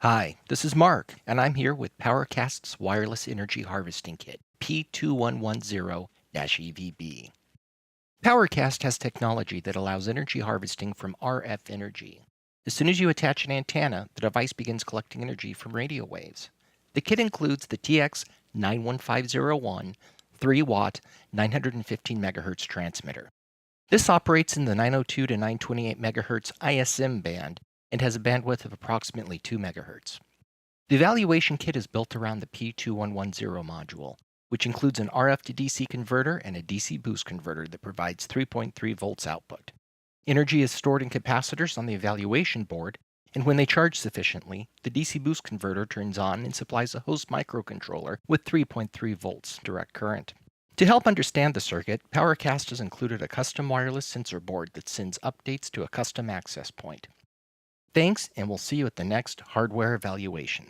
Hi, this is Mark, and I'm here with Powercast's Wireless Energy Harvesting Kit, P2110-EVB. Powercast has technology that allows energy harvesting from RF energy. As soon as you attach an antenna, the device begins collecting energy from radio waves. The kit includes the TX91501 3-watt 915 MHz transmitter. This operates in the 902 to 928 MHz ISM band and has a bandwidth of approximately 2 MHz. The evaluation kit is built around the P2110 module, which includes an RF to DC converter and a DC boost converter that provides 3.3 volts output. Energy is stored in capacitors on the evaluation board, and when they charge sufficiently, the DC boost converter turns on and supplies a host microcontroller with 3.3 volts direct current. To help understand the circuit, Powercast has included a custom wireless sensor board that sends updates to a custom access point. Thanks, and we'll see you at the next hardware evaluation.